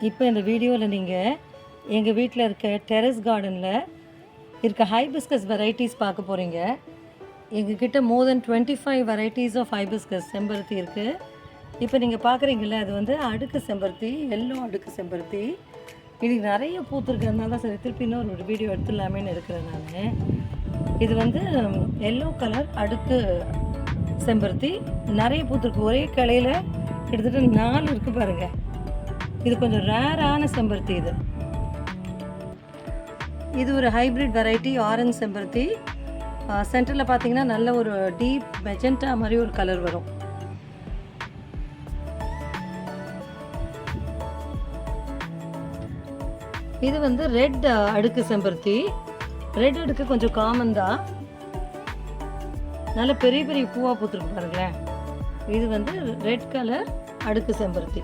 இப்போ இந்த வீடியோவில் நீங்கள் எங்கள் வீட்டில் இருக்க டெரஸ் கார்டனில் இருக்க ஹைபிஸ்கஸ் வெரைட்டிஸ் பார்க்க போகிறீங்க. எங்ககிட்ட மோர் தென் 25 வெரைட்டிஸ் ஆஃப் ஹைபிஸ்கஸ் செம்பருத்தி இருக்குது. இப்போ நீங்கள் பார்க்குறீங்கள அது வந்து அடுக்கு செம்பருத்தி, எல்லோ அடுக்கு செம்பருத்தி. இதுக்கு நிறைய பூத்துருக்கிறதுனால தான் சரி திருப்பி இன்னொரு வீடியோ எடுத்துடலாமேன்னு எடுக்கிறேன் நான். இது வந்து எல்லோ கலர் அடுக்கு செம்பருத்தி, நிறைய பூத்துருக்கு. ஒரே கிளையில் கிட்டத்தட்ட 4 இருக்குது பாருங்கள். இது கொஞ்சம் ரேரான செம்பருத்தி. இது ஒரு ஹைப்ரிட் வெரைட்டி ஆரஞ்ச் செம்பருத்தி. சென்டரில் பார்த்தீங்கன்னா நல்ல ஒரு டீப் மெஜெண்டா மாதிரி ஒரு கலர் வரும். இது வந்து ரெட் அடுக்கு செம்பருத்தி. ரெட் அடுக்கு கொஞ்சம் காமன் தான், நல்ல பெரிய பெரிய பூவாக பூத்துருக்கு பாருங்களேன். இது வந்து ரெட் கலர் அடுக்கு செம்பருத்தி.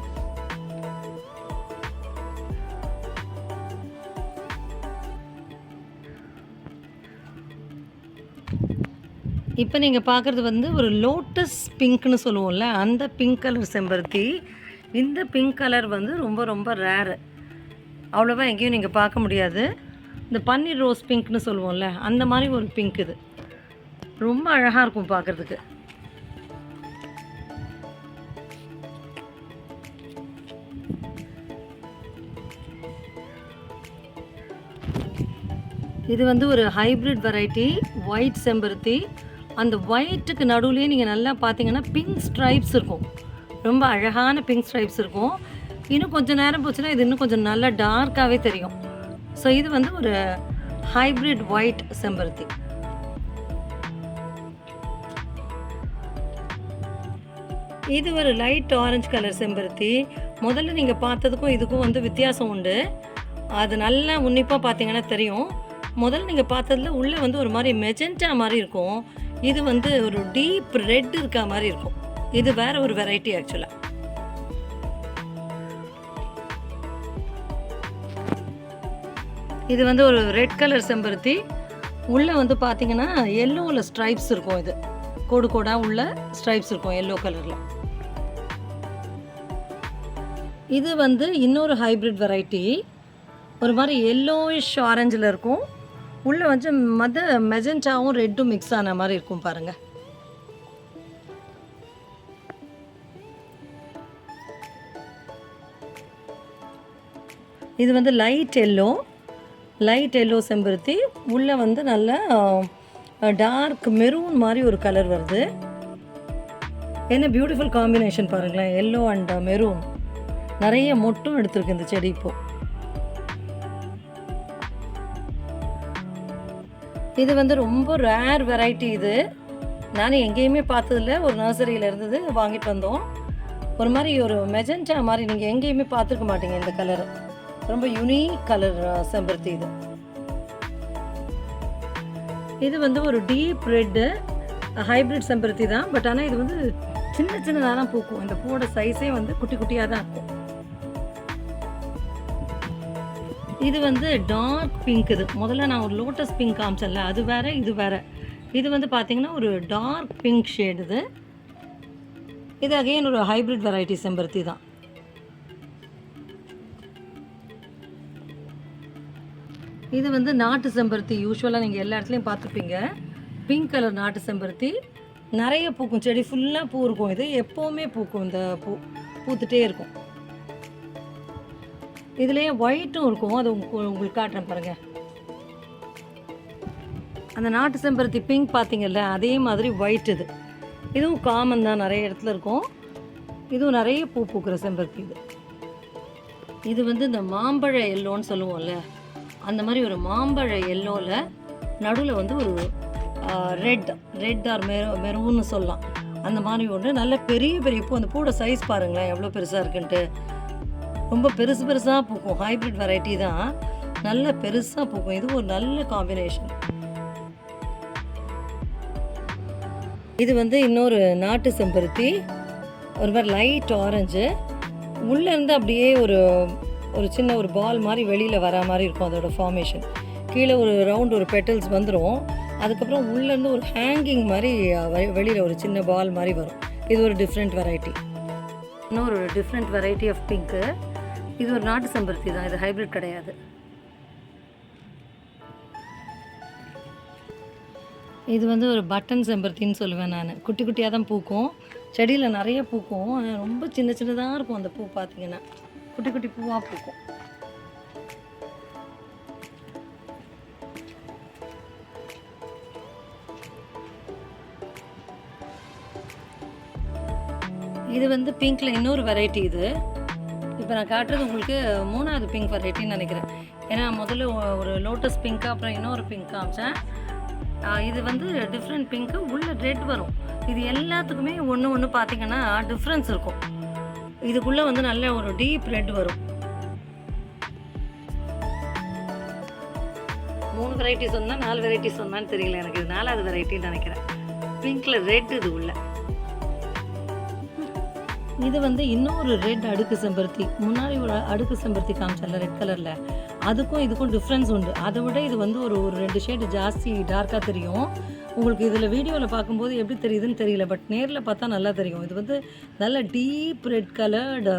இப்போ நீங்கள் பார்க்குறது வந்து ஒரு லோட்டஸ் பிங்க்னு சொல்லுவோம்ல, அந்த பிங்க் கலர் செம்பருத்தி. இந்த பிங்க் கலர் வந்து ரொம்ப ரொம்ப ரேரு, அவ்வளோவா எங்கேயும் நீங்கள் பார்க்க முடியாது. இந்த பன்னீர் ரோஸ் பிங்க்னு சொல்லுவோம்ல, அந்த மாதிரி ஒரு பிங்க். இது ரொம்ப அழகாக இருக்கும் பார்க்குறதுக்கு. இது வந்து ஒரு ஹைப்ரிட் வெரைட்டி ஒயிட் செம்பருத்தி. அந்த ஒயிட்டுக்கு நடுவுலேயே நீங்கள் நல்லா பார்த்தீங்கன்னா பிங்க் ஸ்ட்ரைப்ஸ் இருக்கும், ரொம்ப அழகான பிங்க் ஸ்ட்ரைப்ஸ் இருக்கும். இன்னும் கொஞ்சம் நேரம் போச்சுன்னா இது இன்னும் கொஞ்சம் நல்லா டார்க்காகவே தெரியும். ஸோ இது வந்து ஒரு ஹைப்ரிட் ஒயிட் செம்பருத்தி. இது ஒரு லைட் ஆரஞ்சு கலர் செம்பருத்தி. முதல்ல நீங்கள் பார்த்ததுக்கும் இதுக்கும் வந்து வித்தியாசம் உண்டு, அது நல்லா உன்னிப்பாக பார்த்தீங்கன்னா தெரியும். முதல்ல நீங்கள் பார்த்ததில் உள்ளே வந்து ஒரு மாதிரி மெஜெண்டா மாதிரி இருக்கும், இது வந்து ஒரு டீப் ரெட் இருக்கா மாதிரி இருக்கும். இது வேற ஒரு வெரைட்டி ஆக்சுவலாக. இது வந்து ஒரு ரெட் கலர் செம்பருத்தி. உள்ளே வந்து பார்த்தீங்கன்னா எல்லோவில் ஸ்ட்ரைப்ஸ் இருக்கும். இது கோடு கோடாக உள்ள ஸ்ட்ரைப்ஸ் இருக்கும் எல்லோ கலரில். இது வந்து இன்னொரு ஹைப்ரிட் வெரைட்டி, ஒரு மாதிரி எல்லோயிஷ் ஆரஞ்சில் இருக்கும். உள்ளே வந்து மெஜெண்டாவும் ரெட்டும் மிக்ஸ் ஆன மாதிரி இருக்கும் பாருங்கள். இது வந்து லைட் எல்லோ செம்பருத்தி. உள்ளே வந்து நல்ல டார்க் மெரூன் மாதிரி ஒரு கலர் வருது. என்ன பியூட்டிஃபுல் காம்பினேஷன் பாருங்களேன், எல்லோ அண்ட் மெரூன். நிறைய மொட்டும் எடுத்துருக்கு இந்த செடி. இப்போ இது வந்து ரொம்ப ரேர் வெரைட்டி. இது நான் எங்கேயுமே பார்த்ததில்ல, ஒரு நர்சரியில் இருந்தது வாங்கிட்டு வந்தோம். ஒரு மாதிரி ஒரு மெஜெண்டா மாதிரி நீங்கள் எங்கேயுமே பார்த்துருக்க மாட்டீங்க இந்த கலர். ரொம்ப யூனிக் கலர் செம்பருத்தி. இது வந்து ஒரு டீப் ரெட்டு ஹைப்ரிட் செம்பருத்தி தான். பட் ஆனால் இது வந்து சின்னதாக தான் பூக்கும். இந்த பூவோட சைஸே வந்து குட்டி குட்டியாக தான் இருக்கும். இது வந்து டார்க் பிங்க். இது முதல்ல நான் ஒரு லோட்டஸ் பிங்க் காமிச்சல, அது வேறு இது வேறு. இது வந்து பார்த்திங்கன்னா ஒரு டார்க் பிங்க் ஷேடு. இது அகைன் ஒரு ஹைப்ரிட் வெரைட்டி செம்பருத்தி தான். இது வந்து நாட்டு செம்பருத்தி. யூஸ்வலாக நீங்கள் எல்லா இடத்துலையும் பார்த்துருப்பீங்க, பிங்க் கலர் நாட்டு செம்பருத்தி. நிறைய பூக்கும், செடி ஃபுல்லாக பூ இருக்கும். இது எப்போவுமே பூக்கும், இந்த பூத்துட்டே இருக்கும். இதுலேயே ஒயிட்டும் இருக்கும், அது உங்களுக்கு காட்டுறேன் பாருங்கள். அந்த நாட்டு செம்பருத்தி பிங்க் பார்த்தீங்கல்ல, அதே மாதிரி ஒயிட். இதுவும் காமன் தான், நிறைய இடத்துல இருக்கும். இதுவும் நிறைய பூ பூக்கிற செம்பருத்தி. இது வந்து இந்த மாம்பழ எல்லோன்னு சொல்லுவோம்ல, அந்த மாதிரி ஒரு மாம்பழ எல்லோவில் நடுவில் வந்து ஒரு ரெட் ஆர் மெரூன்னு சொல்லலாம், அந்த மாதிரி ஒன்று. நல்ல பெரிய பெரிய பூ. அந்த பூவோட சைஸ் பாருங்களேன் எவ்வளோ பெருசாக இருக்குன்ட்டு. ரொம்ப பெருசாக பூக்கும். ஹைப்ரிட் வெரைட்டி தான், நல்ல பெருசாக பூக்கும். இது ஒரு நல்ல காம்பினேஷன். இது வந்து இன்னொரு நாட்டு செம்பருத்தி, ஒரு மாதிரி லைட் ஆரஞ்சு. உள்ளேருந்து அப்படியே ஒரு சின்ன ஒரு பால் மாதிரி வெளியில் வர மாதிரி இருக்கும் அதோட ஃபார்மேஷன். கீழே ஒரு ரவுண்ட் ஒரு பெட்டல்ஸ் வந்துடும். அதுக்கப்புறம் உள்ளேருந்து ஒரு ஹேங்கிங் மாதிரி வெளியில் ஒரு சின்ன பால் மாதிரி வரும். இது ஒரு டிஃப்ரெண்ட் வெரைட்டி. இன்னொரு டிஃப்ரெண்ட் வெரைட்டி ஆஃப் பிங்க்கு. இது ஒரு நாட்டு செம்பருத்தி தான், இது ஹைப்ரிட் கிடையாது. இது வந்து ஒரு பட்டன் செம்பருத்தின்னு சொல்லுவேன் நான். குட்டி குட்டியாக தான் பூக்கும், செடியில் நிறைய பூக்கும், ஆனால் ரொம்ப சின்ன சின்னதாக இருக்கும் அந்த பூ. பார்த்தீங்கன்னா குட்டி குட்டி பூவாக பூக்கும். இது வந்து பிங்க்கில் இன்னொரு வெரைட்டி. இது இப்போ நான் காட்டுறது உங்களுக்கு 3வது பிங்க் வெரைட்டின்னு நினைக்கிறேன். ஏன்னா முதல்ல ஒரு லோட்டஸ் பிங்க்கு, அப்புறம் இன்னொரு பிங்க் காமிச்சேன். இது வந்து டிஃப்ரெண்ட் பிங்க்கு, உள்ள ரெட் வரும். இது எல்லாத்துக்குமே ஒன்று பார்த்தீங்கன்னா டிஃப்ரென்ஸ் இருக்கும். இதுக்குள்ளே வந்து நல்ல ஒரு டீப் ரெட் வரும். 3 வெரைட்டி சொன்னால் 4 வெரைட்டி சொன்னான்னு தெரியல எனக்கு. இது 4வது வெரைட்டின்னு நினைக்கிறேன். பிங்க்கில் ரெட் இது உள்ள. இது வந்து இன்னொரு ரெட் அடுக்கு செம்பருத்தி. முன்னாடி ஒரு அடுக்கு செம்பருத்தி காமிச்சல ரெட் கலரில், அதுக்கும் இதுக்கும் டிஃப்ரென்ஸ் உண்டு. அதை விட இது வந்து ஒரு 2 ஷேடு ஜாஸ்தி டார்க்காக தெரியும். உங்களுக்கு இதில் வீடியோவில் பார்க்கும்போது எப்படி தெரியுதுன்னு தெரியல, பட் நேரில் பார்த்தா நல்லா தெரியும். இது வந்து நல்ல டீப் ரெட் கலர்டு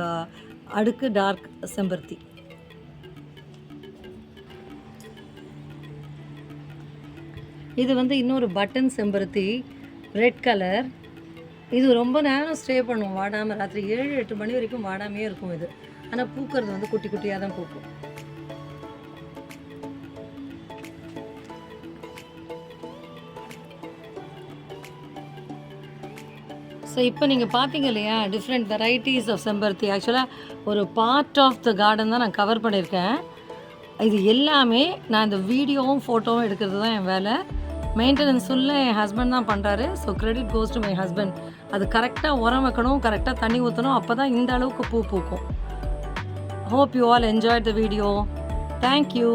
அடுக்கு டார்க் செம்பருத்தி. இது வந்து இன்னொரு பட்டன் செம்பருத்தி, ரெட் கலர். இது ரொம்ப நேரம் ஸ்டே பண்ணுவோம் வாடாமல். ராத்திரி 7-8 மணி வரைக்கும் வாடாமே இருக்கும் இது. ஆனால் பூக்கிறது வந்து குட்டி குட்டியாக தான் பூக்கும். ஸோ இப்போ நீங்கள் பார்த்தீங்க இல்லையா, டிஃப்ரெண்ட் வெரைட்டிஸ் ஆஃப் செம்பருத்தி. ஆக்சுவலாக ஒரு பார்ட் ஆஃப் த கார்டன் தான் நான் கவர் பண்ணியிருக்கேன். இது எல்லாமே நான் இந்த வீடியோவும் ஃபோட்டோவும் எடுக்கிறது தான் என் வேலை. மெயின்டெனன்ஸ் ஃபுல்லாக என் ஹஸ்பண்ட் தான் பண்ணுறாரு. So credit goes to my husband. அது கரெக்டாக உரம் வைக்கணும், கரெக்டாக தண்ணி ஊற்றணும், அப்போ தான் இந்த அளவுக்கு பூ பூக்கும். Hope you all enjoyed the video. Thank you.